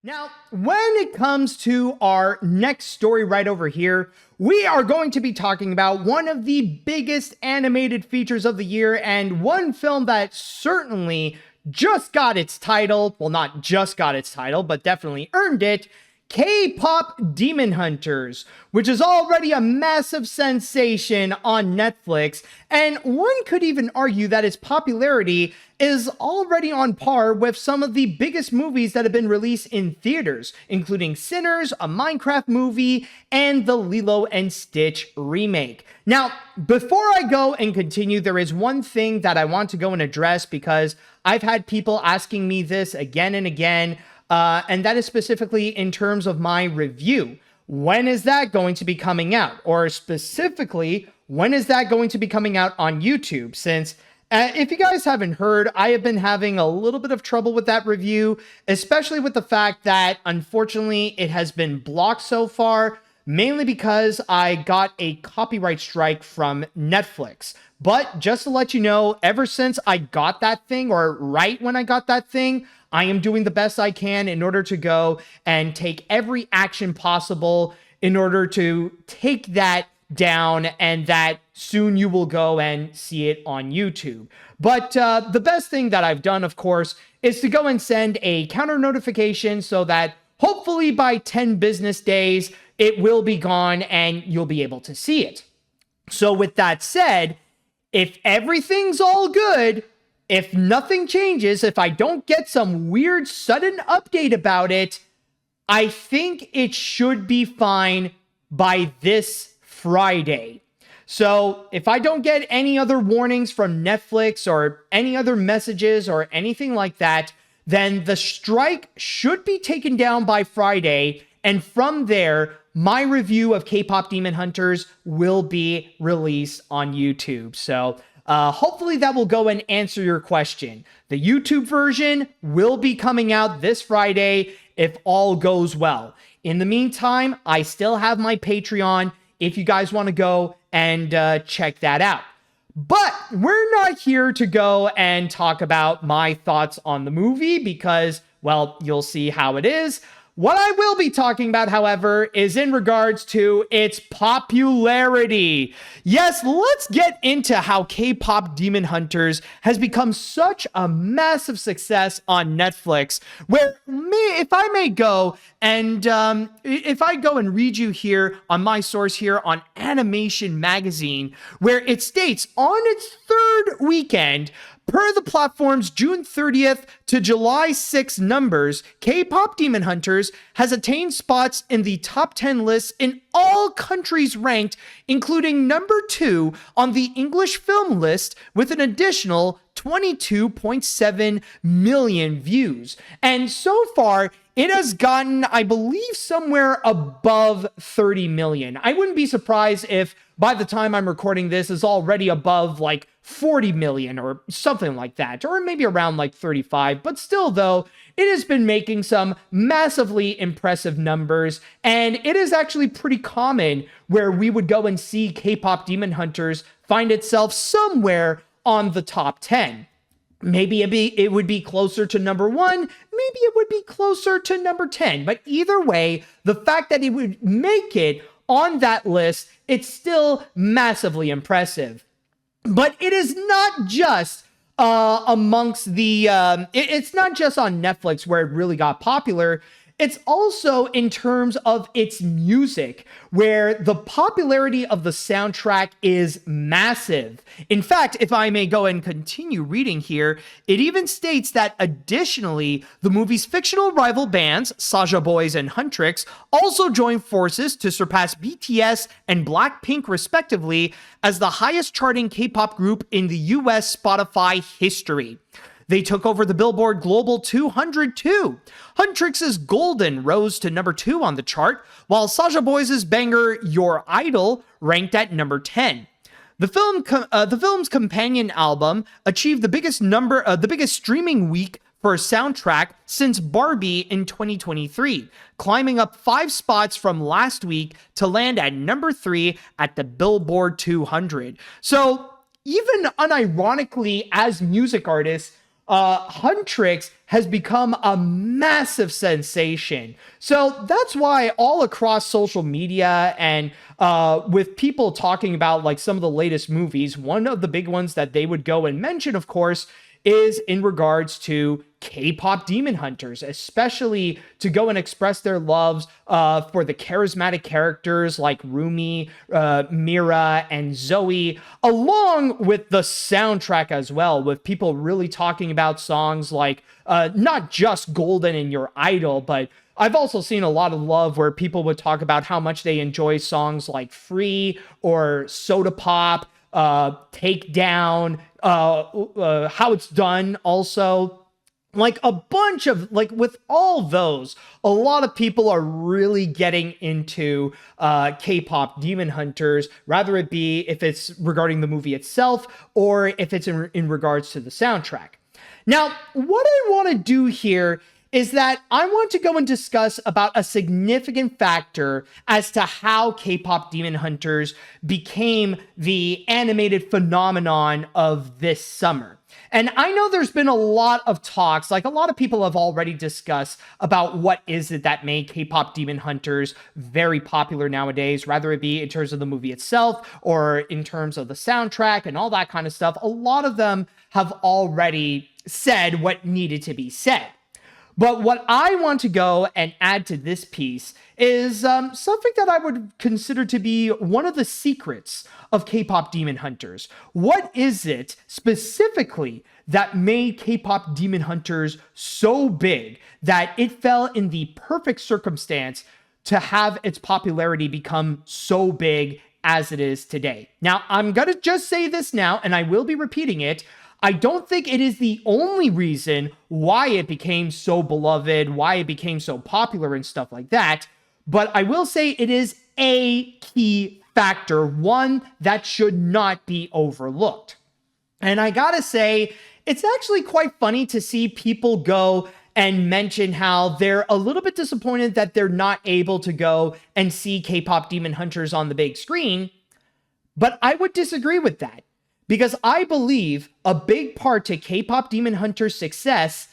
Now, when it comes to our next story right over here, we are going to be talking about one of the biggest animated features of the year and one film that certainly just got its title. Well, not just got its title, but definitely earned it. K-Pop Demon Hunters, which is already a massive sensation on Netflix, and one could even argue that its popularity is already on par with some of the biggest movies that have been released in theaters, including Sinners, a Minecraft movie, and the Lilo and Stitch remake. Now, before I go and continue, there is one thing that I want to go and address because I've had people asking me this again and again. And that is specifically in terms of my review. When is that going to be coming out? Or specifically, when is that going to be coming out on YouTube? Since if you guys haven't heard, I have been having a little bit of trouble with that review, especially with the fact that unfortunately it has been blocked so far, mainly because I got a copyright strike from Netflix. But just to let you know, ever since I got that thing, or right when I got that thing, I am doing the best I can in order to go and take every action possible in order to take that down, and that soon you will go and see it on YouTube. But the best thing that I've done, of course, is to go and send a counter notification so that hopefully by 10 business days, it will be gone and you'll be able to see it. So with that said, if everything's all good, if nothing changes, if I don't get some weird sudden update about it, I think it should be fine by this Friday. So if I don't get any other warnings from Netflix or any other messages or anything like that, then the strike should be taken down by Friday. And from there, my review of K-Pop Demon Hunters will be released on YouTube. So hopefully that will go and answer your question. The YouTube version will be coming out this Friday if all goes well. In the meantime, I still have my Patreon if you guys want to go and check that out. But we're not here to go and talk about my thoughts on the movie because, well, you'll see how it is. What I will be talking about, however, is in regards to its popularity. Yes, let's get into how K-Pop Demon Hunters has become such a massive success on Netflix, where if I may go and if I go and read you here on my source here on Animation Magazine, where it states on its third weekend, per the platform's June 30th to July 6th numbers, K-Pop Demon Hunters has attained spots in the top 10 lists in all countries ranked, including number 2 on the English film list with an additional 22.7 million views. And so far, it has gotten, I believe, somewhere above 30 million. I wouldn't be surprised if by the time I'm recording this is already above like 40 million or something like that, or maybe around like 35. But still, though, it has been making some massively impressive numbers, and it is actually pretty common where we would go and see K-Pop Demon Hunters find itself somewhere on the top 10. Maybe it would be closer to number 1, maybe it would be closer to number 10. But either way, the fact that it would make it on that list, it's still massively impressive. But it is not just amongst the, it's not just on Netflix where it really got popular. It's also in terms of its music, where the popularity of the soundtrack is massive. In fact, if I may go and continue reading here, it even states that additionally, the movie's fictional rival bands, Saja Boys and Huntrix, also joined forces to surpass BTS and Blackpink respectively as the highest charting K-pop group in the US Spotify history. They took over the Billboard Global 200 too. Huntrix's Golden rose to number 2 on the chart, while Saja Boys' banger Your Idol ranked at number 10. The film's companion album achieved the biggest streaming week for a soundtrack since Barbie in 2023, climbing up 5 spots from last week to land at number 3 at the Billboard 200. So even unironically, as music artists, Huntrix has become a massive sensation. So that's why all across social media and with people talking about like some of the latest movies, one of the big ones that they would go and mention, of course, is in regards to K-pop Demon Hunters, especially to go and express their loves for the charismatic characters like Rumi, Mira, and Zoe, along with the soundtrack as well, with people really talking about songs like not just Golden and Your Idol, but I've also seen a lot of love where people would talk about how much they enjoy songs like Free or Soda Pop, Take Down, How It's Done also. Like a bunch of, like with all those, a lot of people are really getting into K-pop Demon Hunters, rather it be if it's regarding the movie itself or if it's in regards to the soundtrack. Now, what I want to do here is that I want to go and discuss about a significant factor as to how K-pop Demon Hunters became the animated phenomenon of this summer. And I know there's been a lot of talks, like a lot of people have already discussed about what is it that made K-pop Demon Hunters very popular nowadays, whether it be in terms of the movie itself or in terms of the soundtrack and all that kind of stuff. A lot of them have already said what needed to be said. But what I want to go and add to this piece is something that I would consider to be one of the secrets of K-pop Demon Hunters. What is it specifically that made K-pop Demon Hunters so big that it fell in the perfect circumstance to have its popularity become so big as it is today? Now, I'm going to just say this now, and I will be repeating it. I don't think it is the only reason why it became so beloved, why it became so popular and stuff like that. But I will say it is a key factor, one that should not be overlooked. And I gotta say, it's actually quite funny to see people go and mention how they're a little bit disappointed that they're not able to go and see K-pop Demon Hunters on the big screen. But I would disagree with that. Because I believe a big part to K-pop Demon Hunters' success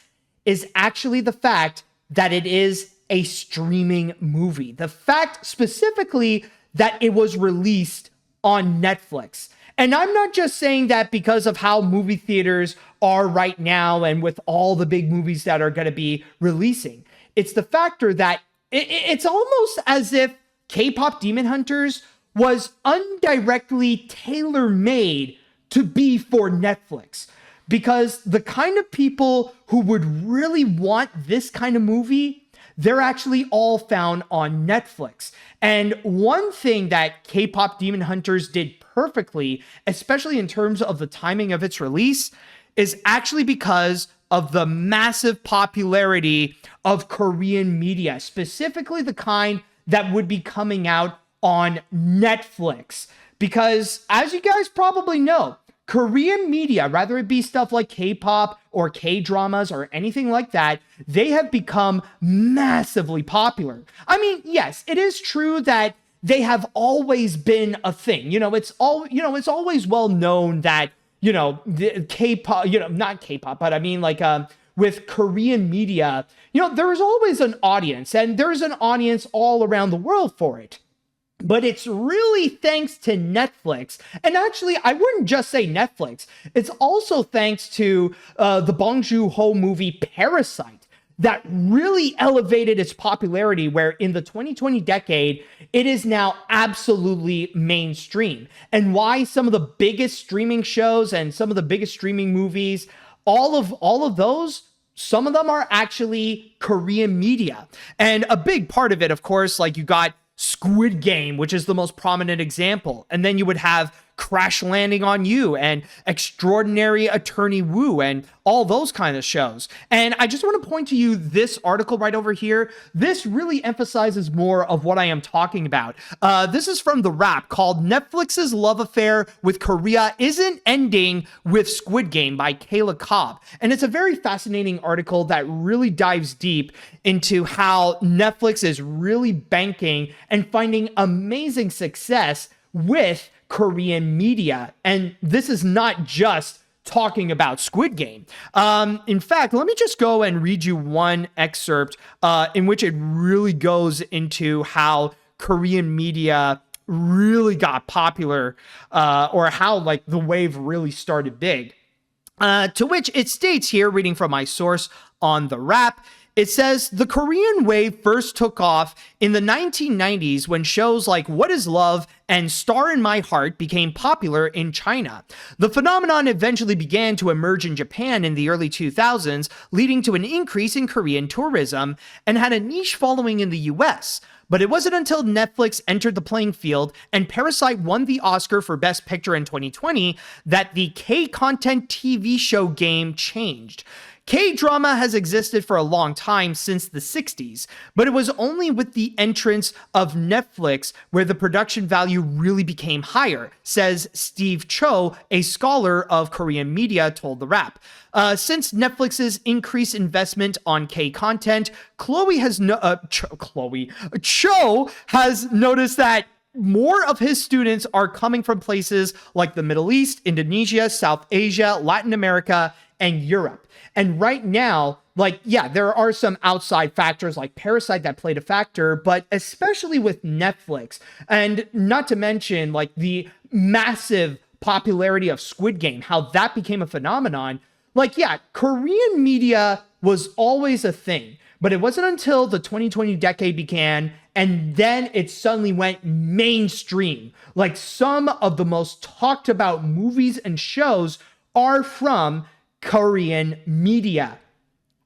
is actually the fact that it is a streaming movie. The fact specifically that it was released on Netflix. And I'm not just saying that because of how movie theaters are right now and with all the big movies that are going to be releasing. It's the factor that it's almost as if K-pop Demon Hunters was indirectly tailor-made to be for Netflix, because the kind of people who would really want this kind of movie, they're actually all found on Netflix. And one thing that K-pop Demon Hunters did perfectly, especially in terms of the timing of its release, is actually because of the massive popularity of Korean media, specifically the kind that would be coming out on Netflix. Because as you guys probably know, Korean media, whether it be stuff like K-pop or K-dramas or anything like that, they have become massively popular. I mean, yes, it is true that they have always been a thing. It's always well known that, the K-pop, not K-pop, but I mean like with Korean media, there is always an audience, and there's an audience all around the world for it. But it's really thanks to Netflix. And actually, I wouldn't just say Netflix. It's also thanks to the Bong Joon-ho movie Parasite that really elevated its popularity, where in the 2020 decade, it is now absolutely mainstream. And why some of the biggest streaming shows and some of the biggest streaming movies, all of those, some of them are actually Korean media. And a big part of it, of course, like you got Squid Game, which is the most prominent example. And then you would have Crash Landing on You and Extraordinary Attorney Woo and all those kind of shows. And I just want to point to you this article right over here. This really emphasizes more of what I am talking about. This is from The Wrap, called Netflix's Love Affair with Korea Isn't Ending with Squid Game by Kayla Cobb. And it's a very fascinating article that really dives deep into how Netflix is really banking and finding amazing success with Korean media. And this is not just talking about Squid Game. In fact, let me just go and read you one excerpt in which it really goes into how Korean media really got popular, or how like the wave really started big. To which it states here, reading from my source on the Wrap, it says the Korean wave first took off in the 1990s when shows like What is Love and Star in My Heart became popular in China. The phenomenon eventually began to emerge in Japan in the early 2000s, leading to an increase in Korean tourism, and had a niche following in the US. But it wasn't until Netflix entered the playing field and Parasite won the Oscar for Best Picture in 2020 that the K-content TV show game changed. K-drama has existed for a long time, since the 60s, but it was only with the entrance of Netflix where the production value really became higher, says Steve Cho, a scholar of Korean media, told The Wrap. Since Netflix's increased investment on K-content, Cho has noticed that more of his students are coming from places like the Middle East, Indonesia, South Asia, Latin America, and Europe. And right now, like, yeah, there are some outside factors like Parasite that played a factor, but especially with Netflix, and not to mention like the massive popularity of Squid Game, how that became a phenomenon. Like, yeah, Korean media was always a thing, but it wasn't until the 2020 decade began, and then it suddenly went mainstream. Like, some of the most talked about movies and shows are from Korean media,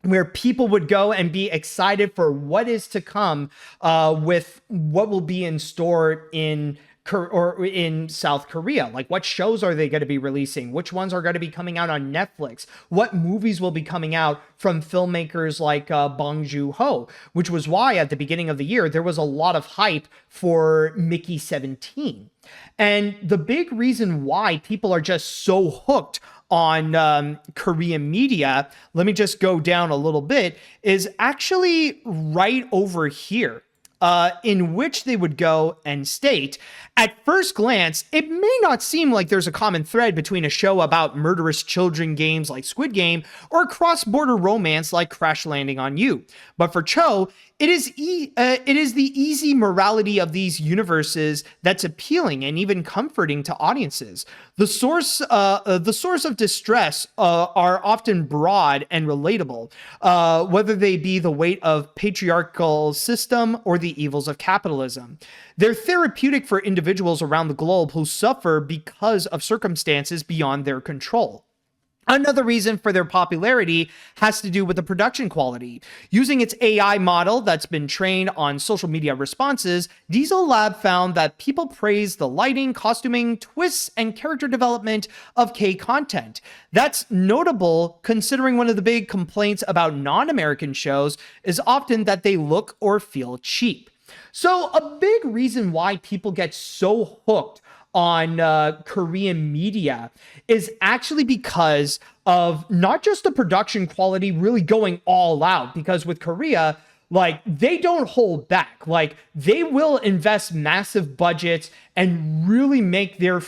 where people would go and be excited for what is to come, with what will be in store in South Korea. Like, what shows are they going to be releasing? Which ones are going to be coming out on Netflix? What movies will be coming out from filmmakers like Bong Joon-ho, which was why at the beginning of the year, there was a lot of hype for Mickey 17. And the big reason why people are just so hooked on Korean media, let me just go down a little bit, is actually right over here, in which they would go and state, at first glance, it may not seem like there's a common thread between a show about murderous children games like Squid Game or cross-border romance like Crash Landing on You. But for Cho, it is the easy morality of these universes that's appealing and even comforting to audiences. The source of distress are often broad and relatable, whether they be the weight of patriarchal system or the evils of capitalism. They're therapeutic for individuals around the globe who suffer because of circumstances beyond their control. Another reason for their popularity has to do with the production quality. Using its AI model that's been trained on social media responses, Diesel Lab found that people praise the lighting, costuming, twists, and character development of K-content. That's notable considering one of the big complaints about non-American shows is often that they look or feel cheap. So a big reason why people get so hooked on Korean media is actually because of not just the production quality really going all out, because with Korea, like, they don't hold back. Like, they will invest massive budgets and really make their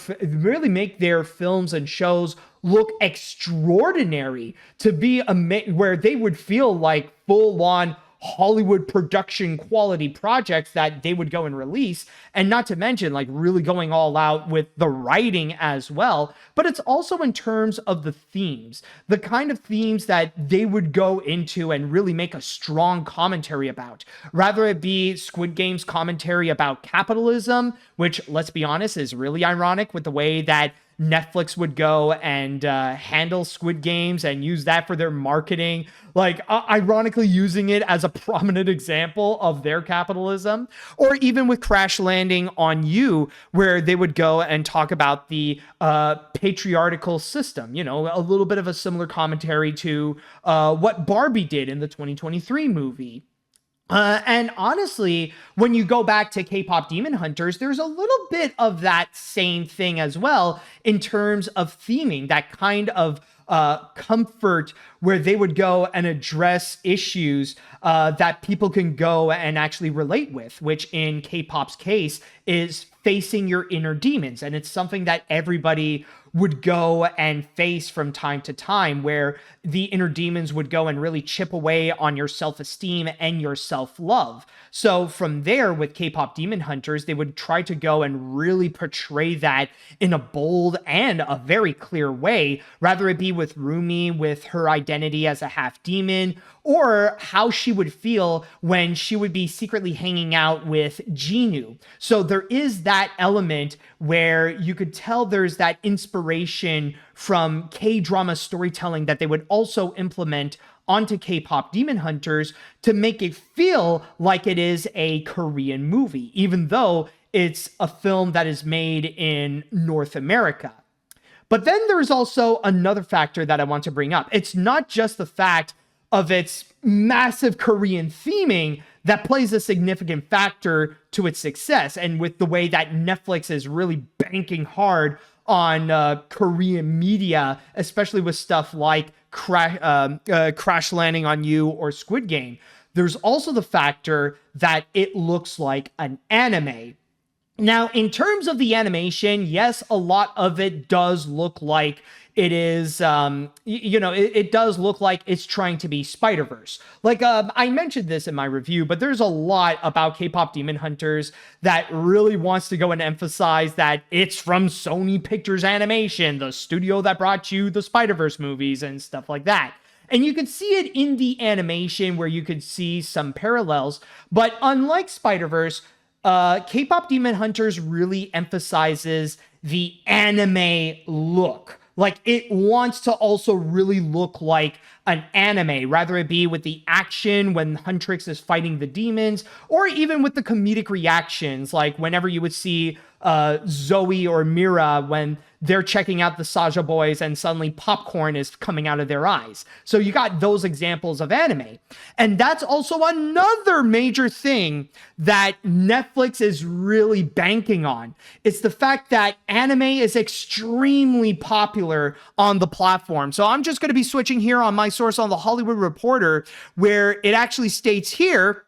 films and shows look extraordinary, to be where they would feel like full-on Hollywood production quality projects that they would go and release, and not to mention like really going all out with the writing as well. But it's also in terms of the themes, the kind of themes that they would go into and really make a strong commentary about, rather it be Squid Game's commentary about capitalism, which, let's be honest, is really ironic with the way that Netflix would go and handle Squid Games and use that for their marketing, like ironically using it as a prominent example of their capitalism. Or even with Crash Landing on You, where they would go and talk about the patriarchal system, you know, a little bit of a similar commentary to what Barbie did in the 2023 movie. And honestly, when you go back to K-Pop Demon Hunters, there's a little bit of that same thing as well in terms of theming, that kind of comfort where they would go and address issues that people can go and actually relate with, which in K-pop's case is facing your inner demons. And it's something that everybody would go and face from time to time, where the inner demons would go and really chip away on your self-esteem and your self-love. So from there, with K-Pop Demon Hunters, they would try to go and really portray that in a bold and a very clear way, rather it be with Rumi, with her identity as a half demon, or how she would feel when she would be secretly hanging out with Jinu. So there is that element where you could tell there's that inspiration from K-drama storytelling that they would also implement onto K-Pop Demon Hunters to make it feel like it is a Korean movie, even though it's a film that is made in North America. But then there's also another factor that I want to bring up. It's not just the fact of its massive Korean theming that plays a significant factor to its success, and with the way that Netflix is really banking hard on Korean media, especially with stuff like Crash Landing on You or Squid Game. There's also the factor that it looks like an anime. Now, in terms of the animation, yes, a lot of it does look like it is, it does look like it's trying to be Spider-Verse. Like, I mentioned this in my review, but there's a lot about K-Pop Demon Hunters that really wants to go and emphasize that it's from Sony Pictures Animation, the studio that brought you the Spider-Verse movies and stuff like that. And you can see it in the animation where you could see some parallels, but unlike Spider-Verse, K-Pop Demon Hunters really emphasizes the anime look. Like, it wants to also really look like an anime, rather it be with the action when Huntrix is fighting the demons, or even with the comedic reactions, like whenever you would see Zoe or Mira when they're checking out the Saja boys and suddenly popcorn is coming out of their eyes. So you got those examples of anime. And that's also another major thing that Netflix is really banking on. It's the fact that anime is extremely popular on the platform. So I'm just going to be switching here on my source on The Hollywood Reporter, where it actually states here,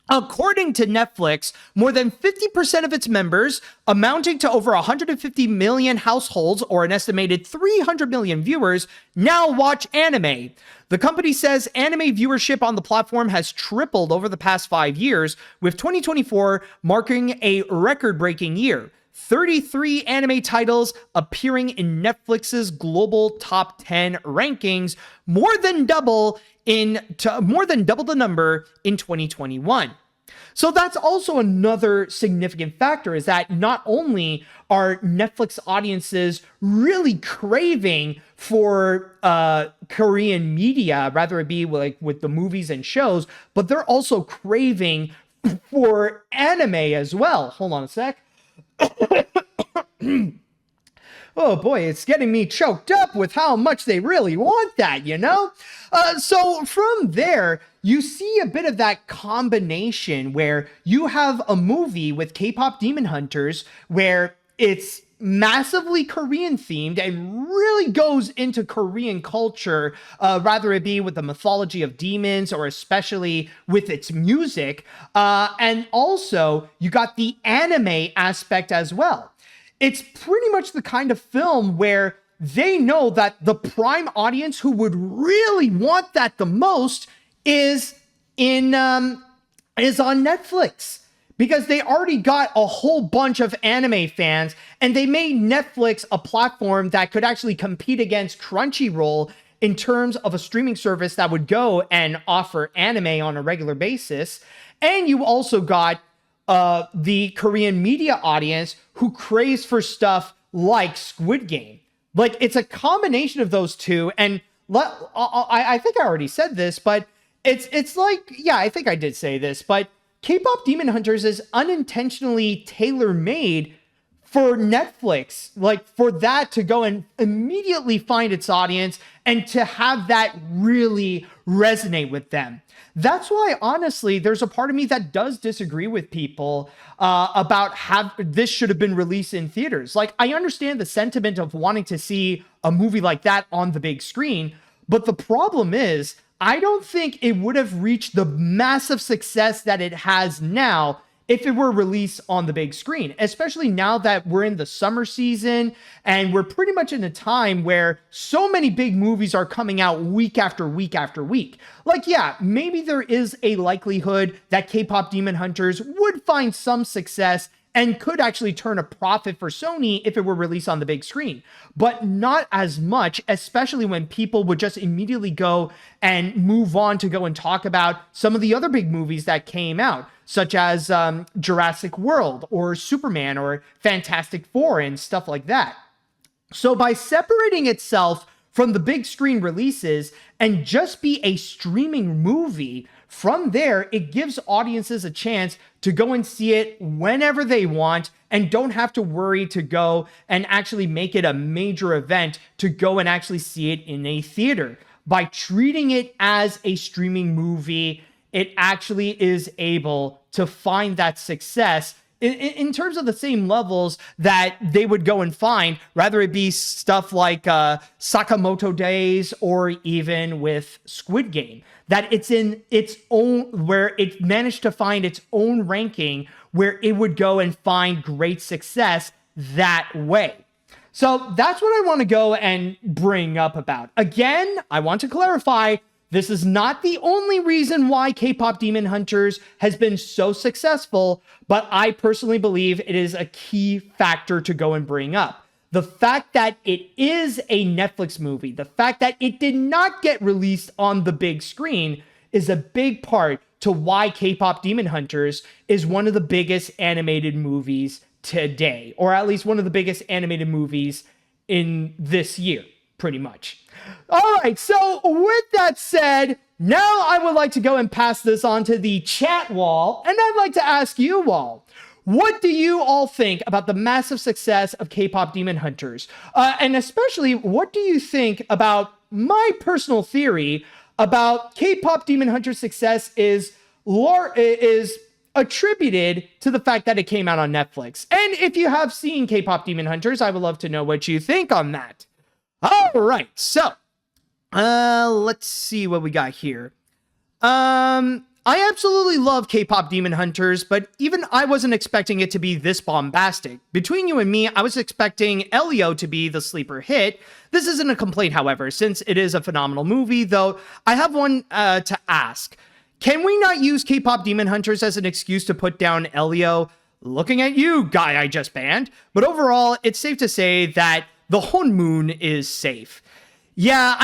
according to Netflix, more than 50% of its members, amounting to over 150 million households or an estimated 300 million viewers, now watch anime. The company says anime viewership on the platform has tripled over the past 5 years, with 2024 marking a record-breaking year. 33 anime titles appearing in Netflix's global top 10 rankings, more than double the number in 2021. So that's also another significant factor, is that not only are Netflix audiences really craving for Korean media, rather it be like with the movies and shows, but they're also craving for anime as well. Hold on a sec. Oh boy, it's getting me choked up with how much they really want that, you know? So from there, you see a bit of that combination where you have a movie with K-Pop Demon Hunters where it's massively Korean themed and really goes into Korean culture, rather it be with the mythology of demons or especially with its music. And also you got the anime aspect as well. It's pretty much the kind of film where they know that the prime audience who would really want that the most is on Netflix, because they already got a whole bunch of anime fans, and they made Netflix a platform that could actually compete against Crunchyroll in terms of a streaming service that would go and offer anime on a regular basis. And you also got the Korean media audience who craves for stuff like Squid Game. Like, it's a combination of those two. And I think I already said this, but it's like, yeah, I think I did say this, but K-Pop Demon Hunters is unintentionally tailor-made for Netflix, like for that to go and immediately find its audience and to have that really resonate with them. That's why, honestly, there's a part of me that does disagree with people about how this should have been released in theaters. Like, I understand the sentiment of wanting to see a movie like that on the big screen, But the problem is, I don't think it would have reached the massive success that it has now if it were released on the big screen, especially now that we're in the summer season and we're pretty much in a time where so many big movies are coming out week after week after week. Like, yeah, maybe there is a likelihood that K-Pop Demon Hunters would find some success and could actually turn a profit for Sony if it were released on the big screen, but not as much, especially when people would just immediately go and move on to go and talk about some of the other big movies that came out, such as Jurassic World or Superman or Fantastic Four and stuff like that. So by separating itself from the big screen releases and just be a streaming movie, from there, it gives audiences a chance to go and see it whenever they want and don't have to worry to go and actually make it a major event to go and actually see it in a theater. By treating it as a streaming movie, it actually is able to find that success in terms of the same levels that they would go and find, rather it be stuff like Sakamoto Days or even with Squid Game, that it's in its own, where it managed to find its own ranking where it would go and find great success that way. So that's what I want to go and bring up about. Again, I want to clarify, this is not the only reason why K-Pop Demon Hunters has been so successful, but I personally believe it is a key factor to go and bring up. The fact that it is a Netflix movie, the fact that it did not get released on the big screen is a big part to why K-Pop Demon Hunters is one of the biggest animated movies today, or at least one of the biggest animated movies in this year, pretty much. All right, so with that said, now I would like to go and pass this on to the chat wall, and I'd like to ask you all, what do you all think about the massive success of K-Pop Demon Hunters? And especially, what do you think about my personal theory about K-Pop Demon Hunters' success is attributed to the fact that it came out on Netflix? And if you have seen K-Pop Demon Hunters, I would love to know what you think on that. All right, so let's see what we got here. I absolutely love K-Pop Demon Hunters, but even I wasn't expecting it to be this bombastic. Between you and me, I was expecting Elio to be the sleeper hit. This isn't a complaint, however, since it is a phenomenal movie, though I have one to ask. Can we not use K-Pop Demon Hunters as an excuse to put down Elio? Looking at you, guy I just banned. But overall, it's safe to say that the Honmoon is safe. Yeah,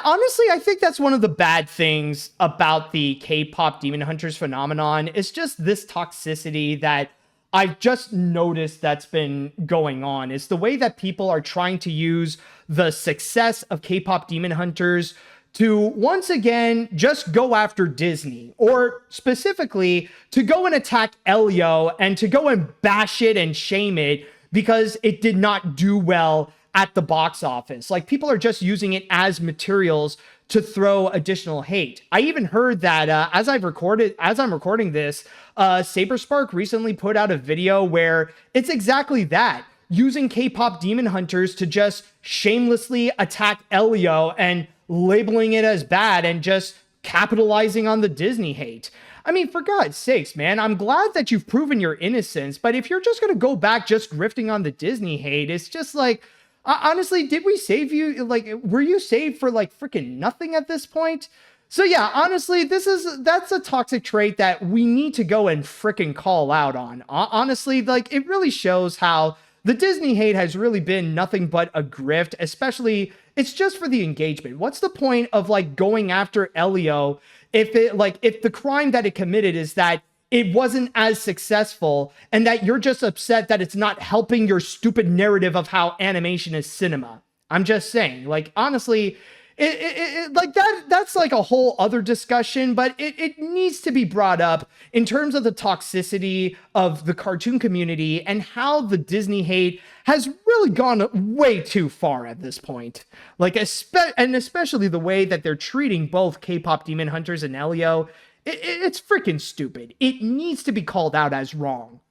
honestly, I think that's one of the bad things about the K-Pop Demon Hunters phenomenon. It's just this toxicity that I've just noticed that's been going on. It's the way that people are trying to use the success of K-Pop Demon Hunters to once again just go after Disney, or specifically to go and attack Elio and to go and bash it and shame it because it did not do well at the box office. Like, people are just using it as materials to throw additional hate. I even heard that as I'm recording this, Saberspark recently put out a video where it's exactly that, using K-Pop Demon Hunters to just shamelessly attack Elio and labeling it as bad and just capitalizing on the Disney hate. I mean, for God's sakes, man, I'm glad that you've proven your innocence, but if you're just going to go back just grifting on the Disney hate, it's just like, honestly, did we save you? Like, were you saved for like freaking nothing at this point? So yeah, honestly, that's a toxic trait that we need to go and freaking call out on. Honestly, like, it really shows how the Disney hate has really been nothing but a grift, especially it's just for the engagement. What's the point of like going after Elio if the crime that it committed is that it wasn't as successful and that you're just upset that it's not helping your stupid narrative of how animation is cinema? I'm just saying, like, honestly, that's like a whole other discussion, but it needs to be brought up in terms of the toxicity of the cartoon community and how the Disney hate has really gone way too far at this point. Like, especially the way that they're treating both K-Pop Demon Hunters and Elio. It's freaking stupid. It needs to be called out as wrong.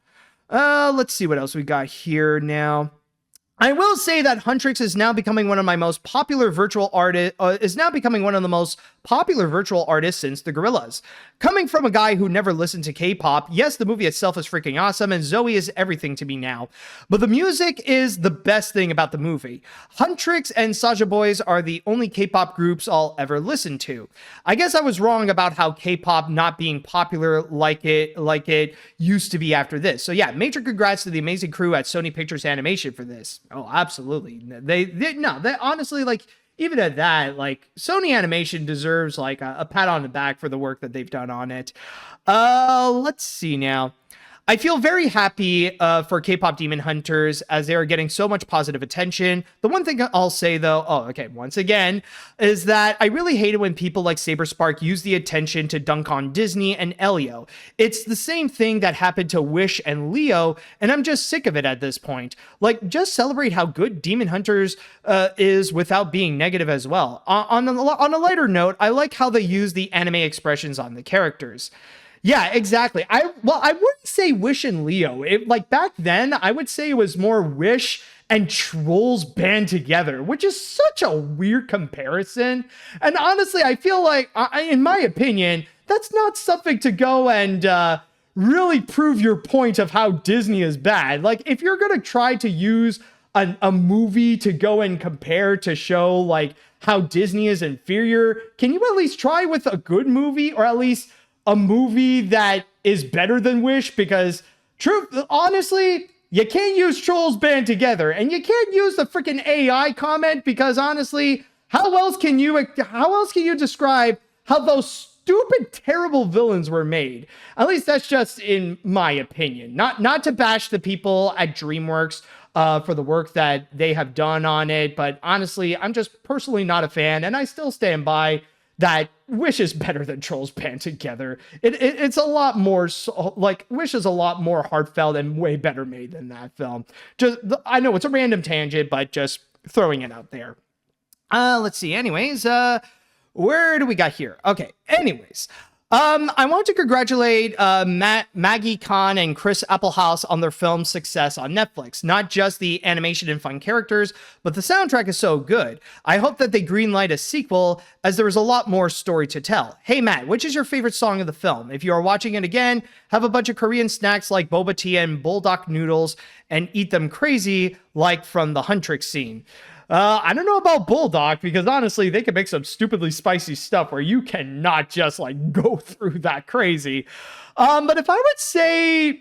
Let's see what else we got here now. I will say that Huntrix is now becoming one of my most popular virtual artists, since the Gorillaz. Coming from a guy who never listened to K-pop, yes, the movie itself is freaking awesome, and Zoe is everything to me now. But the music is the best thing about the movie. Huntrix and Saja Boys are the only K-pop groups I'll ever listen to. I guess I was wrong about how K-pop not being popular like it used to be after this. So yeah, major congrats to the amazing crew at Sony Pictures Animation for this. Oh, absolutely. They honestly, like, even at that, like, Sony Animation deserves like a pat on the back for the work that they've done on it. Let's see now. I feel very happy for K-Pop Demon Hunters as they are getting so much positive attention. The one thing I'll say though, once again, is that I really hate it when people like Saberspark use the attention to dunk on Disney and Elio. It's the same thing that happened to Wish and Leo, and I'm just sick of it at this point. Like, just celebrate how good Demon Hunters is without being negative as well. On a lighter note, I like how they use the anime expressions on the characters. Yeah, exactly. I wouldn't say Wish and Leo. Like back then, I would say it was more Wish and Trolls band together, which is such a weird comparison. And honestly, I feel like, in my opinion, that's not something to go and really prove your point of how Disney is bad. Like, if you're gonna try to use a movie to go and compare to show like how Disney is inferior, can you at least try with a good movie, or at least a movie that is better than Wish? Because honestly, you can't use Trolls band together, and you can't use the freaking AI comment, because honestly, how else can you describe how those stupid, terrible villains were made? At least that's just in my opinion. Not to bash the people at DreamWorks for the work that they have done on it, but honestly, I'm just personally not a fan, and I still stand by that Wish is better than Trolls band together. It's a lot more, like, Wish is a lot more heartfelt and way better made than that film. I know it's a random tangent, but just throwing it out there. Let's see. Anyways, where do we got here? Okay. Anyways, I want to congratulate Maggie Kahn and Chris Applehouse on their film's success on Netflix. Not just the animation and fun characters, but the soundtrack is so good. I hope that they greenlight a sequel, as there is a lot more story to tell. Hey Matt, which is your favorite song of the film? If you are watching it again, have a bunch of Korean snacks like boba tea and bulldog noodles and eat them crazy like from the Huntrix scene. I don't know about Bulldog, because honestly, they can make some stupidly spicy stuff where you cannot just like go through that crazy. But if I would say,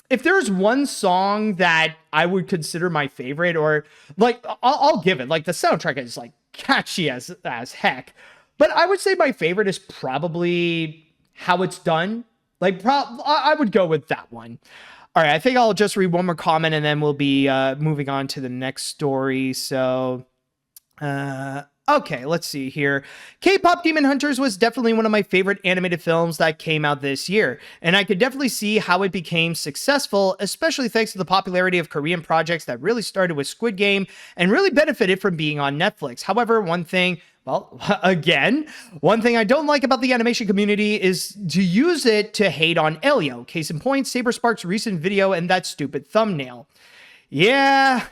if there's one song that I would consider my favorite, or like, I'll give it, like, the soundtrack is like catchy as heck. But I would say my favorite is probably How It's Done. Like, I would go with that one. All right, I think I'll just read one more comment and then we'll be moving on to the next story. So, okay, let's see here. K-Pop Demon Hunters was definitely one of my favorite animated films that came out this year, and I could definitely see how it became successful, especially thanks to the popularity of Korean projects that really started with Squid Game and really benefited from being on Netflix. However, one thing I don't like about the animation community is to use it to hate on Elio. Case in point, Saberspark's recent video and that stupid thumbnail. Yeah.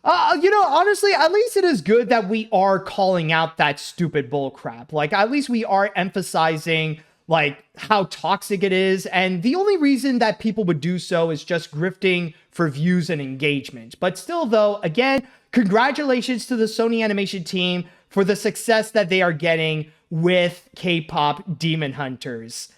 Honestly, at least it is good that we are calling out that stupid bullcrap. Like, at least we are emphasizing, like, how toxic it is. And the only reason that people would do so is just grifting for views and engagement. But still, though, again, congratulations to the Sony Animation team for the success that they are getting with K-Pop Demon Hunters.